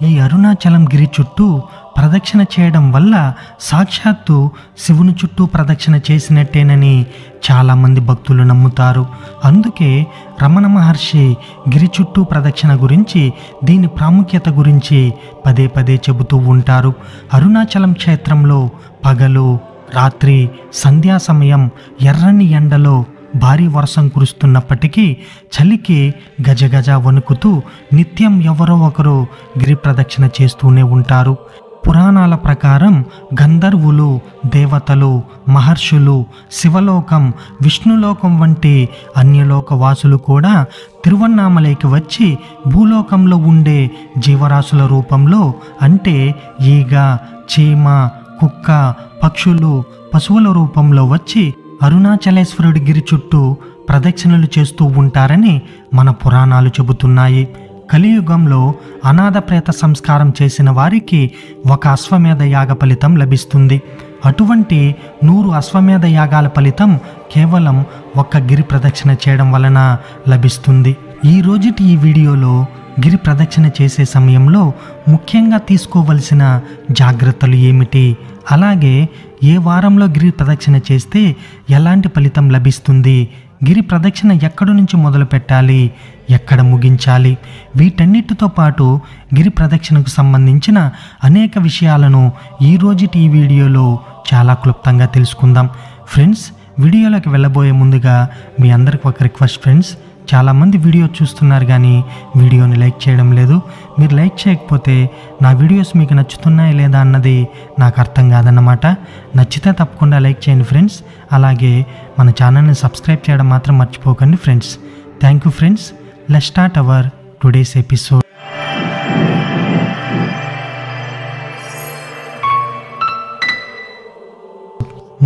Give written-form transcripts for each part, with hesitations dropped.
ఈ అరుణాచలం గిరి చుట్టూ ప్రదక్షిణ చేయడం వల్ల సాక్షాత్తు శివుని చుట్టూ ప్రదక్షిణ చేసినట్టేనని చాలామంది భక్తులు నమ్ముతారు. అందుకే రమణ మహర్షి గిరి చుట్టూ ప్రదక్షిణ గురించి, దీని ప్రాముఖ్యత గురించి పదే పదే చెబుతూ ఉంటారు. అరుణాచలం క్షేత్రంలో పగలు రాత్రి సంధ్యా సమయం ఎర్రని ఎండలో భారీ వర్షం కురుస్తున్నప్పటికీ చలికి గజగజ వణుకుతూ నిత్యం ఎవరో ఒకరు గిరి ప్రదక్షిణ చేస్తూనే ఉంటారు. పురాణాల ప్రకారం గంధర్వులు, దేవతలు, మహర్షులు, శివలోకం, విష్ణులోకం వంటి అన్యలోక వాసులు కూడా తిరువన్నామలైకి వచ్చి భూలోకంలో ఉండే జీవరాశుల రూపంలో, అంటే ఈగ, చీమ, కుక్క, పక్షులు, పశువుల రూపంలో వచ్చి అరుణాచలేశ్వరుడి గిరి చుట్టూ ప్రదక్షిణలు చేస్తూ ఉంటారని మన పురాణాలు చెబుతున్నాయి. కలియుగంలో అనాథ ప్రేత సంస్కారం చేసిన వారికి ఒక అశ్వమేధ యాగ ఫలితం లభిస్తుంది. అటువంటి 100 అశ్వమేధ యాగాల ఫలితం కేవలం ఒక్క గిరి ప్రదక్షిణ చేయడం వలన లభిస్తుంది. ఈ రోజుటి ఈ వీడియోలో గిరి ప్రదక్షిణ చేసే సమయంలో ముఖ్యంగా తీసుకోవలసిన జాగ్రత్తలు ఏమిటి, అలాగే ఏ వారంలో గిరి ప్రదక్షిణ చేస్తే ఎలాంటి ఫలితం లభిస్తుంది, గిరి ప్రదక్షిణ ఎక్కడి నుంచి మొదలు పెట్టాలి, ఎక్కడ ముగించాలి, వీటన్నిటితో పాటు గిరి ప్రదక్షిణకు సంబంధించిన అనేక విషయాలను ఈ రోజుటి ఈ వీడియోలో చాలా క్లుప్తంగా తెలుసుకుందాం. ఫ్రెండ్స్, వీడియోలోకి వెళ్ళబోయే ముందుగా మీ అందరికి ఒక రిక్వెస్ట్ ఫ్రెండ్స్, చాలామంది వీడియో చూస్తున్నారు కానీ వీడియోని లైక్ చేయడం లేదు. మీరు లైక్ చేయకపోతే నా వీడియోస్ మీకు నచ్చుతున్నాయా లేదా అన్నది నాకు అర్థం కాదన్నమాట. నచ్చితే తప్పకుండా లైక్ చేయండి ఫ్రెండ్స్. అలాగే మన ఛానల్ని సబ్స్క్రైబ్ చేయడం మాత్రం మర్చిపోకండి friends. Thank you friends. Let's start our today's episode.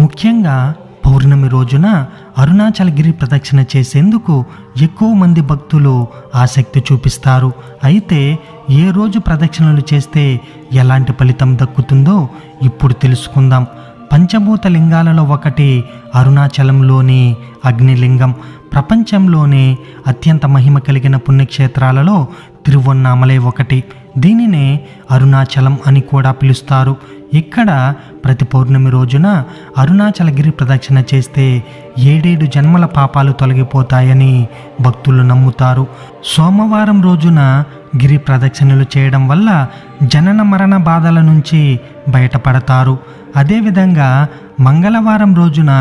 ముఖ్యంగా పౌర్ణమి రోజున అరుణాచల గిరి ప్రదక్షిణ చేసేందుకు ఎక్కువ మంది భక్తులు ఆసక్తి చూపిస్తారు. అయితే ఏ రోజు ప్రదక్షిణలు చేస్తే ఎలాంటి ఫలితం దక్కుతుందో ఇప్పుడు తెలుసుకుందాం. పంచభూత లింగాలలో ఒకటి అరుణాచలంలోని అగ్నిలింగం. ప్రపంచంలోనే అత్యంత మహిమ కలిగిన పుణ్యక్షేత్రాలలో తిరువన్నామలై ఒకటి. దీనినే అరుణాచలం అని కూడా పిలుస్తారు. ఇక్కడ ప్రతి పౌర్ణమి రోజున అరుణాచల గిరి ప్రదక్షిణ చేస్తే 7 జన్మల పాపాలు తొలగిపోతాయని భక్తులు నమ్ముతారు. సోమవారం రోజున గిరి ప్రదక్షిణలు చేయడం వల్ల జనన మరణ బాధల నుంచి బయటపడతారు. అదేవిధంగా మంగళవారం రోజున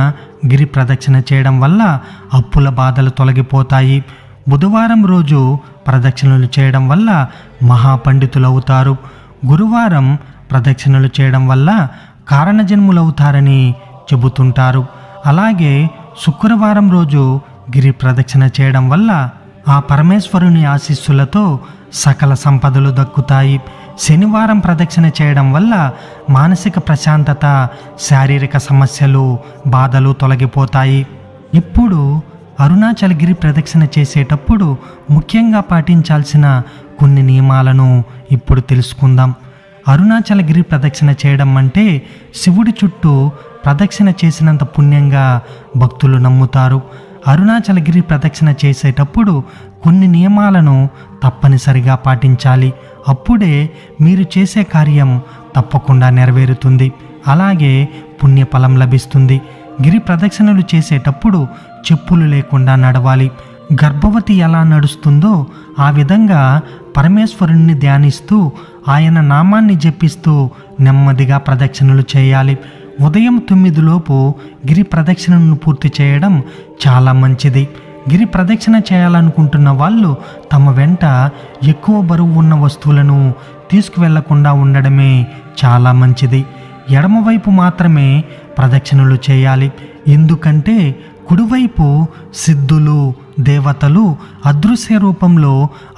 గిరి ప్రదక్షిణ చేయడం వల్ల అప్పుల బాధలు తొలగిపోతాయి. బుధవారం రోజు ప్రదక్షిణలు చేయడం వల్ల మహాపండితులవుతారు. గురువారం ప్రదక్షిణలు చేయడం వల్ల కారణజన్ములవుతారని చెబుతుంటారు. అలాగే శుక్రవారం రోజు గిరి ప్రదక్షిణ చేయడం వల్ల ఆ పరమేశ్వరుని ఆశీస్సులతో సకల సంపదలు దక్కుతాయి. శనివారం ప్రదక్షిణ చేయడం వల్ల మానసిక ప్రశాంతత, శారీరక సమస్యలు, బాధలు తొలగిపోతాయి. ఇప్పుడు అరుణాచల గిరి ప్రదక్షిణ చేసేటప్పుడు ముఖ్యంగా పాటించాల్సిన కొన్ని నియమాలను ఇప్పుడు తెలుసుకుందాం. అరుణాచల గిరి ప్రదక్షిణ చేయడం అంటే శివుడి చుట్టూ ప్రదక్షిణ చేసినంత పుణ్యంగా భక్తులు నమ్ముతారు. అరుణాచల గిరి ప్రదక్షిణ చేసేటప్పుడు కొన్ని నియమాలను తప్పనిసరిగా పాటించాలి. అప్పుడే మీరు చేసే కార్యం తప్పకుండా నెరవేరుతుంది. అలాగే పుణ్యఫలం లభిస్తుంది. గిరి ప్రదక్షిణలు చేసేటప్పుడు చెప్పులు లేకుండా నడవాలి. గర్భవతి ఎలా నడుస్తుందో ఆ విధంగా పరమేశ్వరుణ్ణి ధ్యానిస్తూ ఆయన నామాన్ని జపిస్తూ నెమ్మదిగా ప్రదక్షిణలు చేయాలి. ఉదయం 9 లోపు గిరి ప్రదక్షిణను పూర్తి చేయడం చాలా మంచిది. గిరి ప్రదక్షిణ చేయాలనుకుంటున్న వాళ్ళు తమ వెంట ఎక్కువ బరువు ఉన్న వస్తువులను తీసుకువెళ్లకుండా ఉండడమే చాలా మంచిది. ఎడమవైపు మాత్రమే ప్రదక్షిణలు చేయాలి. ఎందుకంటే కుడివైపు సిద్ధులు, దేవతలు అదృశ్య రూపంలో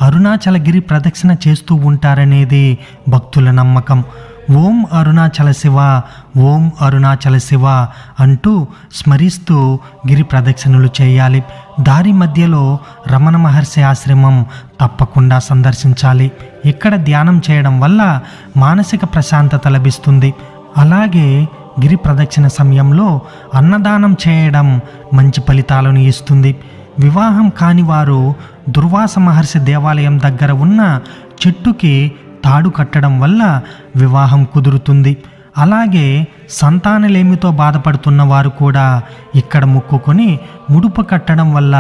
అరుణాచల గిరి ప్రదక్షిణ చేస్తూ ఉంటారనేది భక్తుల నమ్మకం. ఓం అరుణాచల శివ, ఓం అరుణాచల శివ అంటూ స్మరిస్తూ గిరి ప్రదక్షిణలు చేయాలి. దారి మధ్యలో రమణ మహర్షి ఆశ్రమం తప్పకుండా సందర్శించాలి. ఇక్కడ ధ్యానం చేయడం వల్ల మానసిక ప్రశాంతత లభిస్తుంది. అలాగే గిరి ప్రదక్షిణ సమయంలో అన్నదానం చేయడం మంచి ఫలితాలను ఇస్తుంది. వివాహం కాని వారు దుర్వాస మహర్షి దేవాలయం దగ్గర ఉన్న చెట్టుకి తాడు కట్టడం వల్ల వివాహం కుదురుతుంది. అలాగే సంతానలేమితో బాధపడుతున్న వారు కూడా ఇక్కడ మొక్కుకొని ముడుపు కట్టడం వల్ల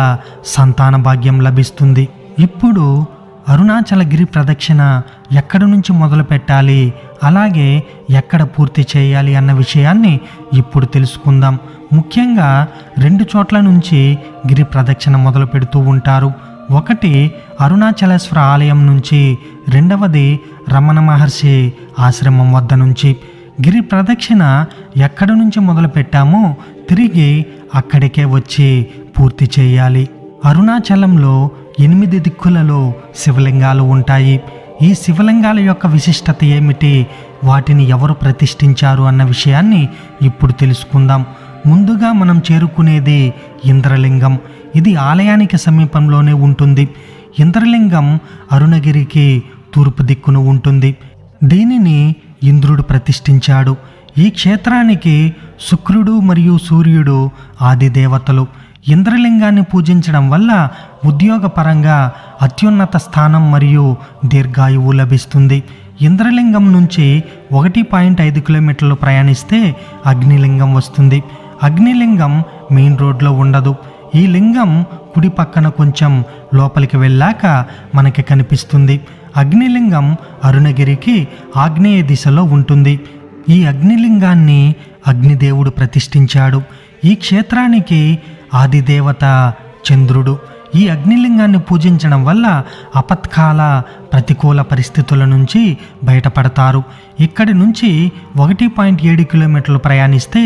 సంతాన భాగ్యం లభిస్తుంది. ఇప్పుడు అరుణాచలగిరి ప్రదక్షిణ ఎక్కడి నుంచి మొదలు పెట్టాలి, అలాగే ఎక్కడ పూర్తి చేయాలి అన్న విషయాన్ని ఇప్పుడు తెలుసుకుందాం. ముఖ్యంగా 2 చోట్ల నుంచి గిరి ప్రదక్షిణ మొదలు పెడుతూ ఉంటారు. ఒకటి అరుణాచలేశ్వర ఆలయం నుంచి, రెండవది రమణ మహర్షి ఆశ్రమం వద్ద నుంచి. గిరి ప్రదక్షిణ ఎక్కడి నుంచి మొదలు పెట్టామో తిరిగి అక్కడికే వచ్చి పూర్తి చేయాలి. అరుణాచలంలో 8 దిక్కులలో శివలింగాలు ఉంటాయి. ఈ శివలింగాల యొక్క విశిష్టత ఏమిటి, వాటిని ఎవరు ప్రతిష్ఠించారు అన్న విషయాన్ని ఇప్పుడు తెలుసుకుందాం. ముందుగా మనం చేరుకునేది ఇంద్రలింగం. ఇది ఆలయానికి సమీపంలోనే ఉంటుంది. ఇంద్రలింగం అరుణగిరికి తూర్పు దిక్కున ఉంటుంది. దీనిని ఇంద్రుడు ప్రతిష్ఠించాడు. ఈ క్షేత్రానికి శుక్రుడు మరియు సూర్యుడు ఆది దేవతలు. ఇంద్రలింగాన్ని పూజించడం వల్ల ఉద్యోగపరంగా అత్యున్నత స్థానం మరియు దీర్ఘాయువు లభిస్తుంది. ఇంద్రలింగం నుంచి 1.5 కిలోమీటర్లు ప్రయాణిస్తే అగ్నిలింగం వస్తుంది. అగ్నిలింగం మెయిన్ రోడ్లో ఉండదు. ఈ లింగం కుడి పక్కన కొంచెం లోపలికి వెళ్ళాక మనకి కనిపిస్తుంది. అగ్నిలింగం అరుణగిరికి ఆగ్నేయ దిశలో ఉంటుంది. ఈ అగ్నిలింగాన్ని అగ్నిదేవుడు ప్రతిష్ఠించాడు. ఈ క్షేత్రానికి ఆదిదేవత చంద్రుడు. ఈ అగ్నిలింగాన్ని పూజించడం వల్ల ఆపత్కాల ప్రతికూల పరిస్థితుల నుంచి బయటపడతారు. ఇక్కడి నుంచి 1.7 కిలోమీటర్లు ప్రయాణిస్తే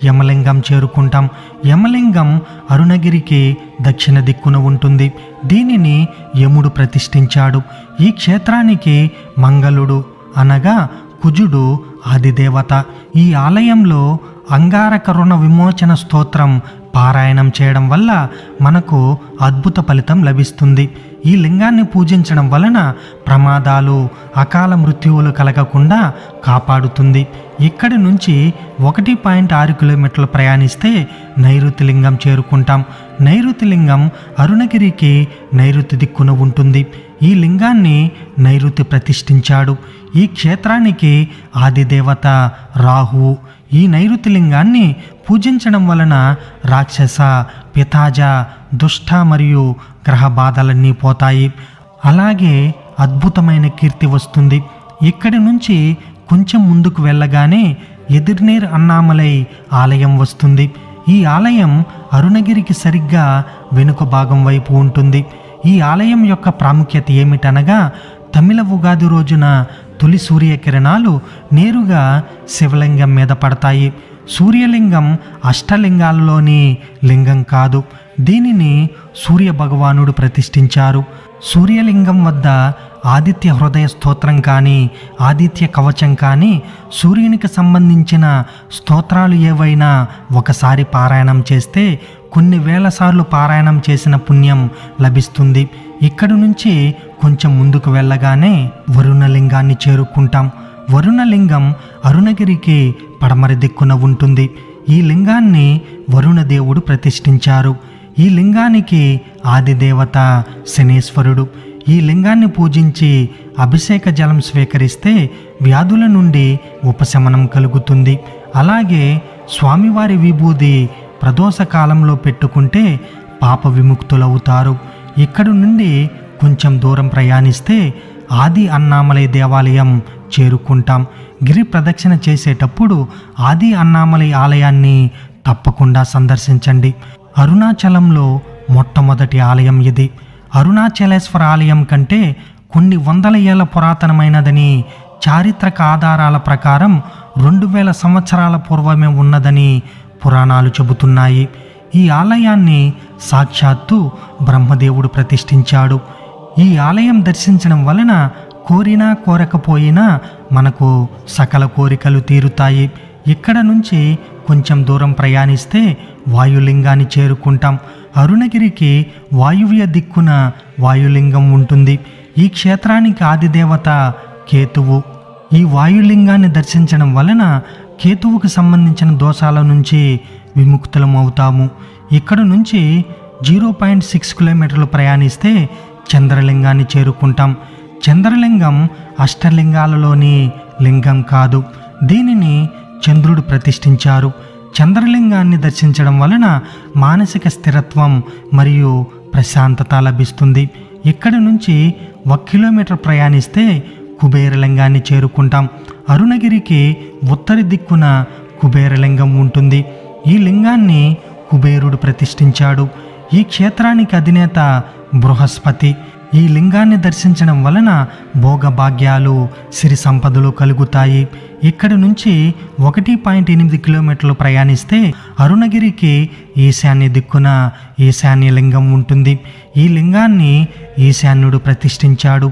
యమలింగం చేరుకుంటాం. యమలింగం అరుణగిరికి దక్షిణ దిక్కున ఉంటుంది. దీనిని యముడు ప్రతిష్ఠించాడు. ఈ క్షేత్రానికి మంగళుడు అనగా కుజుడు ఆదిదేవత. ఈ ఆలయంలో అంగారక రుణ విమోచన స్తోత్రం పారాయణం చేయడం వల్ల మనకు అద్భుత ఫలితం లభిస్తుంది. ఈ లింగాన్ని పూజించడం వలన ప్రమాదాలు, అకాల మృత్యువులు కలగకుండా కాపాడుతుంది. ఇక్కడి నుంచి 1.6 కిలోమీటర్లు ప్రయాణిస్తే నైరుతి లింగం చేరుకుంటాం. నైరుతి లింగం అరుణగిరికి నైరుతి దిక్కున ఉంటుంది. ఈ లింగాన్ని నైరుతి ప్రతిష్ఠించాడు. ఈ క్షేత్రానికి ఆదిదేవత రాహువు. ఈ నైరుతి లింగాన్ని పూజించడం వలన రాక్షస, పితాజ, దుష్ట మరియు గ్రహ బాధలన్నీ పోతాయి. అలాగే అద్భుతమైన కీర్తి వస్తుంది. ఇక్కడి నుంచి కొంచెం ముందుకు వెళ్ళగానే ఎదిర్నేర్ అన్నామలై ఆలయం వస్తుంది. ఈ ఆలయం అరుణగిరికి సరిగ్గా వెనుక భాగం వైపు ఉంటుంది. ఈ ఆలయం యొక్క ప్రాముఖ్యత ఏమిటనగా తమిళ ఉగాది రోజున తొలి సూర్యకిరణాలు నేరుగా శివలింగం మీద పడతాయి. సూర్యలింగం అష్టలింగాలలోని లింగం కాదు. దీనిని సూర్య భగవానుడు ప్రతిష్ఠించారు. సూర్యలింగం వద్ద ఆదిత్య హృదయ స్తోత్రం కానీ, ఆదిత్య కవచం కానీ, సూర్యునికి సంబంధించిన స్తోత్రాలు ఏవైనా ఒకసారి పారాయణం చేస్తే కొన్ని వేల సార్లు పారాయణం చేసిన పుణ్యం లభిస్తుంది. ఇక్కడి నుంచి కొంచెం ముందుకు వెళ్ళగానే వరుణలింగాన్ని చేరుకుంటాం. వరుణలింగం అరుణగిరికి పడమరి దిక్కున ఉంటుంది. ఈ లింగాన్ని వరుణదేవుడు ప్రతిష్ఠించారు. ఈ లింగానికి ఆదిదేవత శనేశ్వరుడు. ఈ లింగాన్ని పూజించి అభిషేక జలం స్వీకరిస్తే వ్యాధుల నుండి ఉపశమనం కలుగుతుంది. అలాగే స్వామివారి విభూది ప్రదోష కాలంలో పెట్టుకుంటే పాప విముక్తులవుతారు. ఇక్కడి నుండి కొంచెం దూరం ప్రయాణిస్తే ఆది అన్నామలై దేవాలయం చేరుకుంటాం. గిరి ప్రదక్షిణ చేసేటప్పుడు ఆది అన్నామలై ఆలయాన్ని తప్పకుండా సందర్శించండి. అరుణాచలంలో మొట్టమొదటి ఆలయం ఇది. అరుణాచలేశ్వర ఆలయం కంటే కొన్ని వందల ఏళ్ల పురాతనమైనదని, చారిత్రక ఆధారాల ప్రకారం 2000 సంవత్సరాల పూర్వమే ఉన్నదని పురాణాలు చెబుతున్నాయి. ఈ ఆలయాన్ని సాక్షాత్తు బ్రహ్మదేవుడు ప్రతిష్ఠించాడు. ఈ ఆలయం దర్శించడం వలన కోరినా కోరకపోయినా మనకు సకల కోరికలు తీరుతాయి. ఇక్కడ నుంచి కొంచెం దూరం ప్రయాణిస్తే వాయులింగాన్ని చేరుకుంటాం. అరుణగిరికి వాయువ్య దిక్కున వాయులింగం ఉంటుంది. ఈ క్షేత్రానికి ఆదిదేవత కేతువు. ఈ వాయులింగాన్ని దర్శించడం వలన కేతువుకు సంబంధించిన దోషాల నుంచి విముక్తులం అవుతాము. ఇక్కడ నుంచి 0.6 కిలోమీటర్లు ప్రయాణిస్తే చంద్రలింగాన్ని చేరుకుంటాం. చంద్రలింగం అష్టలింగాలలోని లింగం కాదు. దీనిని చంద్రుడు ప్రతిష్ఠించారు. చంద్రలింగాన్ని దర్శించడం వలన మానసిక స్థిరత్వం మరియు ప్రశాంతత లభిస్తుంది. ఇక్కడి నుంచి 1 కిలోమీటర్ ప్రయాణిస్తే కుబేరలింగాన్ని చేరుకుంటాం. అరుణగిరికి ఉత్తర దిక్కున కుబేరలింగం ఉంటుంది. ఈ లింగాన్ని కుబేరుడు ప్రతిష్ఠించాడు. ఈ క్షేత్రానికి అధినేత బృహస్పతి. ఈ లింగాన్ని దర్శించడం వలన భోగభాగ్యాలు, సిరి సంపదలు కలుగుతాయి. ఇక్కడి నుంచి 1.8 కిలోమీటర్లు ప్రయాణిస్తే అరుణగిరికి ఈశాన్య దిక్కున ఈశాన్య లింగం ఉంటుంది. ఈ లింగాన్ని ఈశాన్యుడు ప్రతిష్ఠించాడు.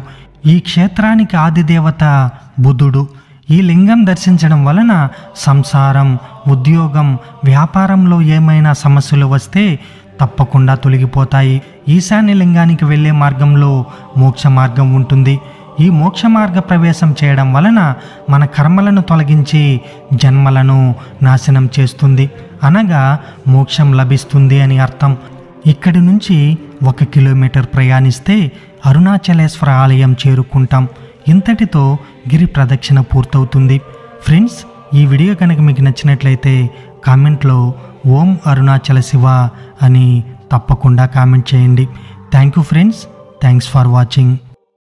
ఈ క్షేత్రానికి ఆదిదేవత బుధుడు. ఈ లింగం దర్శించడం వలన సంసారం, ఉద్యోగం, వ్యాపారంలో ఏమైనా సమస్యలు వస్తే తప్పకుండా తొలగిపోతాయి. ఈశాన్య లింగానికి వెళ్ళే మార్గంలో మోక్ష మార్గం ఉంటుంది. ఈ మోక్ష మార్గ ప్రవేశం చేయడం వలన మన కర్మలను తొలగించి జన్మలను నాశనం చేస్తుంది, అనగా మోక్షం లభిస్తుంది అని అర్థం. ఇక్కడి నుంచి 1 కిలోమీటర్ ప్రయాణిస్తే అరుణాచలేశ్వర ఆలయం చేరుకుంటాం. ఇంతటితో గిరి ప్రదక్షిణ పూర్తవుతుంది. ఫ్రెండ్స్, ఈ వీడియో కనుక మీకు నచ్చినట్లయితే కామెంట్లో ఓం అరుణాచల శివ అని తప్పకుండా కామెంట్ చేయండి. Thank you friends. Thanks for watching.